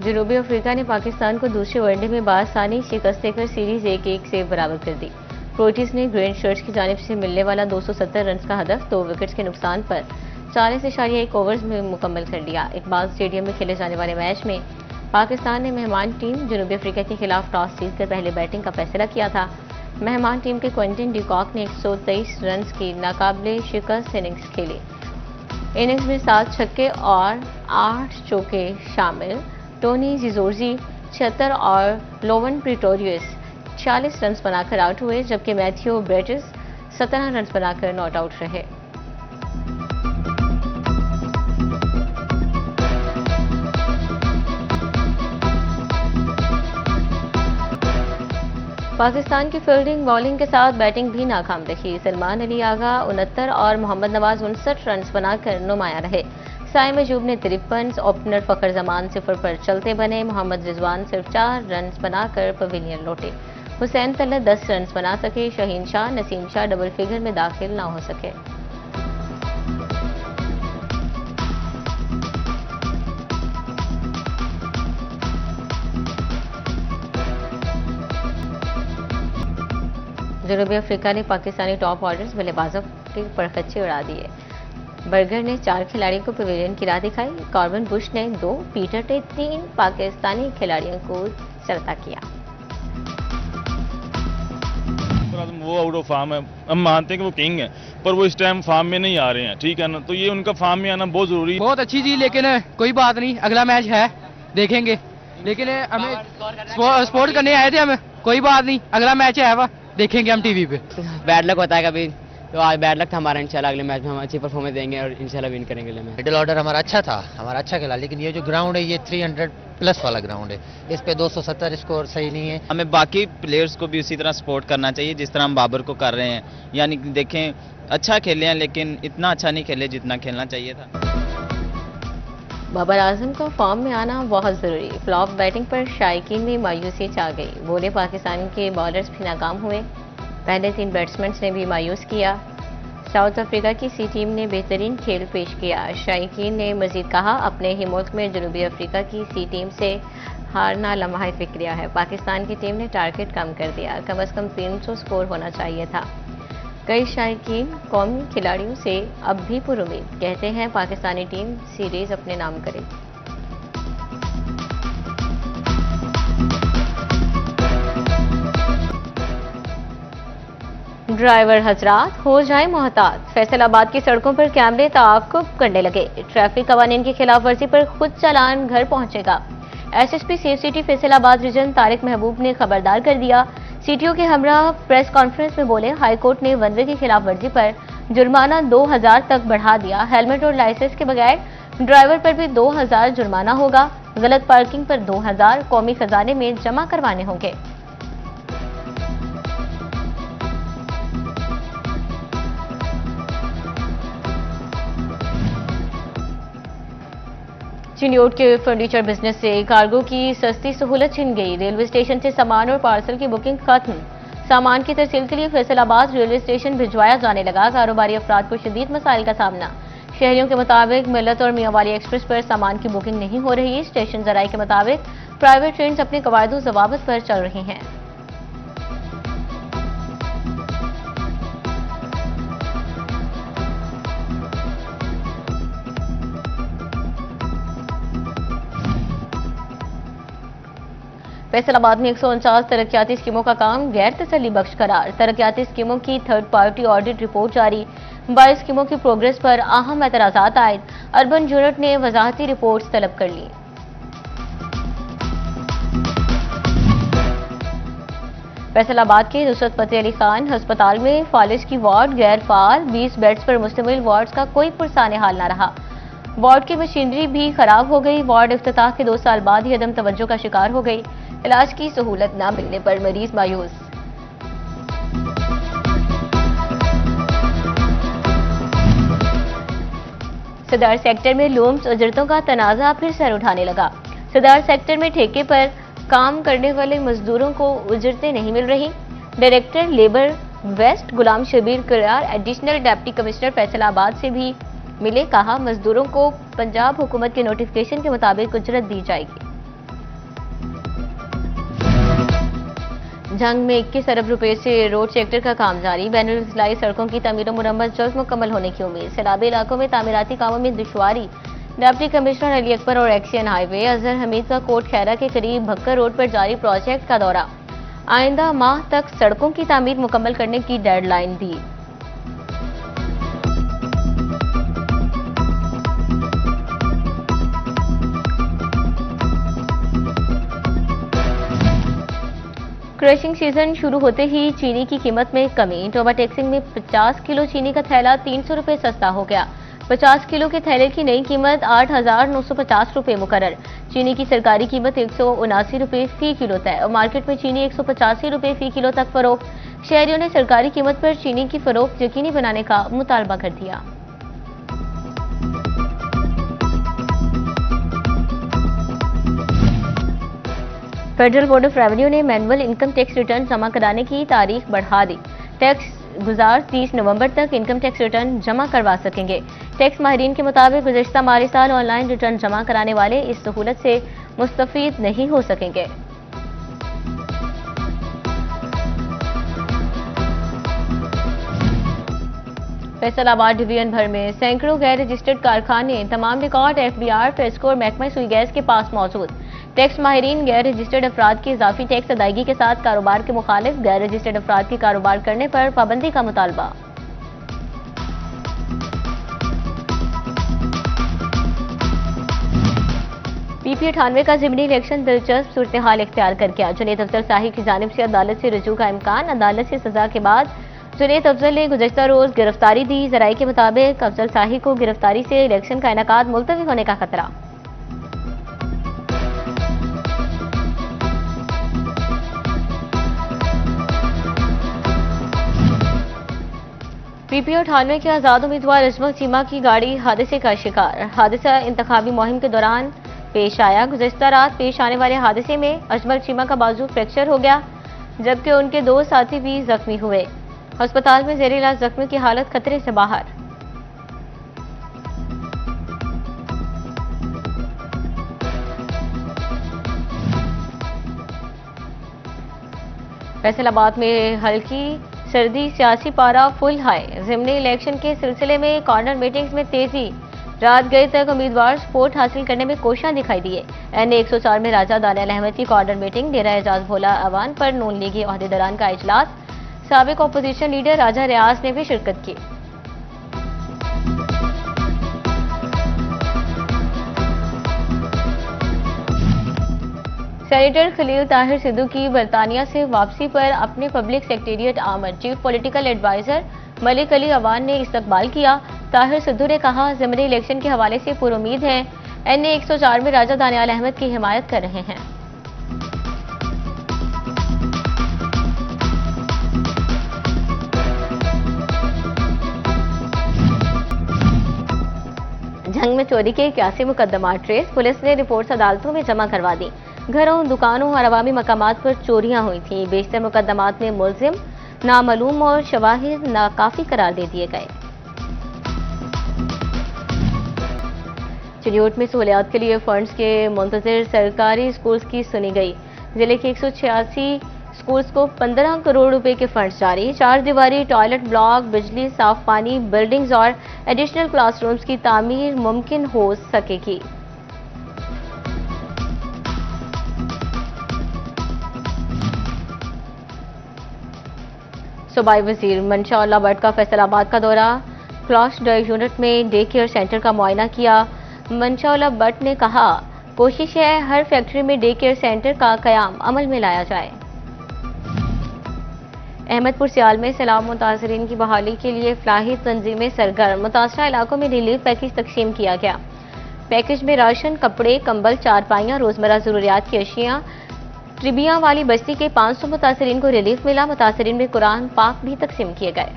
जनूबी अफ्रीका ने पाकिस्तान को दूसरे वनडे में बासानी शिकस्त देकर सीरीज 1-1 से बराबर कर दी। प्रोटीज ने ग्रीन शर्ट्स की जानिब से मिलने वाला 270 रन का हदफ 2 विकेट्स के नुकसान पर 40.1 ओवर्स में मुकम्मल कर लिया। इकबाल स्टेडियम में खेले जाने वाले मैच में पाकिस्तान ने मेहमान टीम जनूबी अफ्रीका के खिलाफ टॉस जीतकर पहले बैटिंग का फैसला किया था। मेहमान टीम के क्विंटन डिकॉक ने 123 रन की नाकाबिले शिकस्त इनिंग्स खेली। इनिंग्स में 7 छक्के और 8 चौके शामिल। टोनी जिजोर्जी 76 और लोवन प्रिटोरियस 46 रन बनाकर आउट हुए, जबकि मैथ्यू ब्रेटिस 17 रन बनाकर नॉट आउट रहे। पाकिस्तान की फील्डिंग बॉलिंग के साथ बैटिंग भी नाकाम रही। सलमान अली आगा 69 और मोहम्मद नवाज 59 रन बनाकर नुमाया रहे। साइम अयूब ने 53, ओपनर फखर जमान 0 पर चलते बने। मोहम्मद रिजवान सिर्फ 4 रन बनाकर पवेलियन लौटे। हुसैन तलत 10 रन बना सके। शहीन शाह, नसीम शाह डबल फिगर में दाखिल न हो सके। जनूबी अफ्रीका ने पाकिस्तानी टॉप ऑर्डर्स बल्लेबाजों के परखच्चे उड़ा दिए। बर्गर ने 4 खिलाड़ियों को पवेलियन की राह दिखाई। कॉर्बन बुश ने 2, पीटर ने 3 पाकिस्तानी खिलाड़ियों को चलता किया। वो आउट ऑफ फॉर्म है, हम मानते हैं कि वो किंग है, पर वो इस टाइम फॉर्म में नहीं आ रहे हैं, ठीक है ना। तो ये उनका फॉर्म में आना बहुत जरूरी है। बहुत अच्छी थी, लेकिन कोई बात नहीं, अगला मैच है, देखेंगे। लेकिन हमें सपोर्ट करने आए थे हम, कोई बात नहीं, अगला मैच है वह देखेंगे हम टीवी पे। बैड लक होता है कभी, तो आज बैड लक था हमारा। इंशाल्लाह अगले मैच में हम अच्छी परफॉर्मेंस देंगे और इंशाल्लाह विन करेंगे। मिडिल ऑर्डर हमारा अच्छा था, हमारा अच्छा खेला, लेकिन ये जो ग्राउंड है ये 300 प्लस वाला ग्राउंड है, इस पे 270 स्कोर सही नहीं है। हमें बाकी प्लेयर्स को भी उसी तरह सपोर्ट करना चाहिए जिस तरह हम बाबर को कर रहे हैं। यानी देखें, अच्छा खेले हैं लेकिन इतना अच्छा नहीं खेले जितना खेलना चाहिए था। बाबर आजम को फॉर्म में आना बहुत जरूरी। फ्लॉप बैटिंग पर शायकीन में मायूसी छा गई। बोले पाकिस्तान के बॉलर्स भी नाकाम हुए। पहले 3 बैट्समैन ने भी मायूस किया। साउथ अफ्रीका की सी टीम ने बेहतरीन खेल पेश किया। शायकीन ने मजीद कहा, अपने ही मुल्क में जनूबी अफ्रीका की सी टीम से हारना लम्हा फिक्रिया है। पाकिस्तान की टीम ने टारगेट कम कर दिया, कम से कम 300 स्कोर होना चाहिए था। कई शायकीन कौमी खिलाड़ियों से अब भी पुरुमीद, कहते हैं पाकिस्तानी टीम सीरीज अपने नाम करेगी। ड्राइवर हजरात हो जाए मोहतात। फैसलाबाद की सड़कों पर कैमरे ताक़ुब करने लगे। ट्रैफिक कवानीन की खिलाफ वर्जी पर खुद चालान घर पहुंचेगा। SSP safe city Faisalabad region Tariq Mehboob ने खबरदार कर दिया। सीटीओ के हमरा प्रेस कॉन्फ्रेंस में बोले, हाईकोर्ट ने वन वे की खिलाफ वर्जी पर जुर्माना 2000 तक बढ़ा दिया। हेलमेट और लाइसेंस के बगैर ड्राइवर पर भी 2000 जुर्माना होगा। गलत पार्किंग पर 2000 कौमी खजाने में जमा करवाने होंगे। चिन्योट के फर्नीचर बिजनेस से कार्गो की सस्ती सहूलत छिन गई। रेलवे स्टेशन से सामान और पार्सल की बुकिंग खत्म। सामान की तरसील के लिए फैसलाबाद रेलवे स्टेशन भिजवाया जाने लगा। कारोबारी अफराद को शदीद मसाइल का सामना। शहरियों के मुताबिक मिल्लत और मियांवाली एक्सप्रेस पर सामान की बुकिंग नहीं हो रही। स्टेशन जराये के मुताबिक प्राइवेट ट्रेन अपने कवायद जवाबत पर चल रही हैं। फैसलाबाद में 149 तरक्याती स्कीमों का काम गैर तसल्ली बख्श करार। तरक्याती स्कीमों की थर्ड पार्टी ऑडिट रिपोर्ट जारी। 22 स्कीमों की प्रोग्रेस पर अहम एतराजात आयद। अर्बन यूनिट ने वजाहती रिपोर्ट्स तलब कर ली। फैसलाबाद के नुसरत फतेह अली खान अस्पताल में फालिज की वार्ड गैर फाल। 20 बेड्स पर मुश्तमिल वार्ड का कोई पुरसाने हाल न रहा। वार्ड की मशीनरी भी खराब हो गई। वार्ड इफ्तिताह के 2 साल बाद ही अदम तवज्जो का शिकार हो गई। इलाज की सहूलत न मिलने पर मरीज मायूस। सदार सेक्टर में लूम्स उजरतों का तनाजा फिर सर उठाने लगा। सदार सेक्टर में ठेके पर काम करने वाले मजदूरों को उजरतें नहीं मिल रही। डायरेक्टर लेबर वेस्ट गुलाम शबीर करार एडिशनल डिप्टी कमिश्नर फैसलाबाद से भी मिले। कहा, मजदूरों को पंजाब हुकूमत के नोटिफिकेशन के मुताबिक उजरत दी जाएगी। जंग में 21 अरब रुपए से रोड सेक्टर का काम जारी। बैनुल-ए-ज़िलाई सड़कों की तमीर और मुरम्मत जल्द मुकम्मल होने की उम्मीद। सैलाबी इलाकों में तामीराती कामों में दुश्वारी। डिप्टी कमिश्नर अली अकबर और एक्शन हाईवे अजहर हमीद का कोट खैरा के करीब भक्कर रोड पर जारी प्रोजेक्ट का दौरा। आइंदा माह तक सड़कों की तामीर मुकम्मल करने की डेडलाइन दी। क्रशिंग सीजन शुरू होते ही चीनी की कीमत में कमी। टोबा टेक्सिंग में 50 किलो चीनी का थैला 300 रुपए सस्ता हो गया। 50 किलो के थैले की नई कीमत 8,950 रुपए मुकर्रर। चीनी की सरकारी कीमत 179 रुपए फी किलो तय और मार्केट में चीनी 185 रुपए फी किलो तक फरोख्त। शहरियों ने सरकारी कीमत पर चीनी की फरोख्त यकीनी बनाने का मुतालबा कर दिया। फेडरल बोर्ड ऑफ रेवेन्यू ने मैनुअल इनकम टैक्स रिटर्न जमा कराने की तारीख बढ़ा दी। टैक्स गुजार 30 नवंबर तक इनकम टैक्स रिटर्न जमा करवा सकेंगे। टैक्स माहिरीन के मुताबिक गुज़श्ता माली साल ऑनलाइन रिटर्न जमा कराने वाले इस सहूलत से मुस्तफीद नहीं हो सकेंगे। फैसलाबाद डिवीजन भर में सैकड़ों गैर रजिस्टर्ड कारखाने, तमाम रिकॉर्ड एफबीआर, फेस्को और महकमा सुई गैस के पास मौजूद। टैक्स माहिरीन गैर रजिस्टर्ड अफराद की इजाफी टैक्स अदायगी के साथ कारोबार के मुखालिफ गैर रजिस्टर्ड अफराद की कारोबार करने पर पाबंदी का मुतालबा। PP98 का ज़िमनी इलेक्शन दिलचस्प सूरत हाल इख्तियार कर गया। जुनैद अफजल साहिब की जानिब से अदालत से रुजू का इम्कान। अदालत से सजा के बाद जुनैद अफजल ने गुज़श्ता रोज गिरफ्तारी दी। जराये के मुताबिक अफजल साहिब को गिरफ्तारी से इलेक्शन का इनेकाद मुलतवी होने का खतरा। PP98 के आजाद उम्मीदवार अजमल चीमा की गाड़ी हादसे का शिकार। हादसा इंतखाबी मुहिम के दौरान पेश आया। गुज़श्ता रात पेश आने वाले हादसे में अजमल चीमा का बाजू फ्रैक्चर हो गया, जबकि उनके 2 साथी भी जख्मी हुए। अस्पताल में ज़ेरे इलाज जख्मी की हालत खतरे से बाहर। फैसलाबाद में हल्की सर्दी, सियासी पारा फुल हाई। ज़िमनी इलेक्शन के सिलसिले में कॉर्नर मीटिंग्स में तेजी। रात गए तक उम्मीदवार सपोर्ट हासिल करने में कोशिश दिखाई दिए। NA 104 में राजा दानियाल अहमद की कॉर्नर मीटिंग। डेरा एजाज भोला अवान पर नून लीगी अहदेदारान का इजलास। साबिक अपोजिशन लीडर राजा रियाज ने भी शिरकत की। सेनेटर खलील ताहिर सिद्धू की बरतानिया से वापसी पर अपने पब्लिक सेक्रेटेरिएट आमद। Chief political adviser Malik Ali Awan ने इस्तकबाल किया। ताहिर सिद्धू ने कहा, ज़िमनी इलेक्शन के हवाले से पुरुमीद हैं। NA 104 में राजा दानियाल अहमद की हिमायत कर रहे हैं। जंग में चोरी के 81 मुकदमात ट्रेस। पुलिस ने रिपोर्ट्स अदालतों में जमा करवा दी। घरों, दुकानों और अवामी मकामात पर चोरियां हुई थी। बेशतर मुकदमात में मुलजिम नामालूम और शवाहिद नाकाफी करार दे दिए गए। चिन्योट में सहूलियात के लिए फंड्स के मुंतजर सरकारी स्कूल्स की सुनी गई। जिले के 186 स्कूल्स को 15 करोड़ रुपए के फंड्स जारी। 4 दीवारी टॉयलेट ब्लॉक, बिजली, साफ पानी, बिल्डिंग्स और एडिशनल क्लासरूम्स की तामीर मुमकिन हो सकेगी। सूबाई वजीर मंशा भट्ट का फैसलाबाद का दौरा। क्लॉश यूनिट में डे केयर सेंटर का मुआयना किया। मंशा भट्ट ने कहा, कोशिश है हर फैक्ट्री में डे केयर सेंटर का कयाम अमल में लाया जाए। अहमदपुर सियाल में सैलाब मुतासरीन की बहाली के लिए फलाही तंजीमें सरगर्म। मुतासरा इलाकों में रिलीफ पैकेज तकसीम किया गया। पैकेज में राशन, कपड़े, कंबल, चारपाइयां, रोजमर्रा जरूरियात की अशिया। ट्रिबिया वाली बस्ती के 500 मुतासरीन को रिलीफ मिला। मुतासरीन में कुरान पाक भी तकसीम किए गए।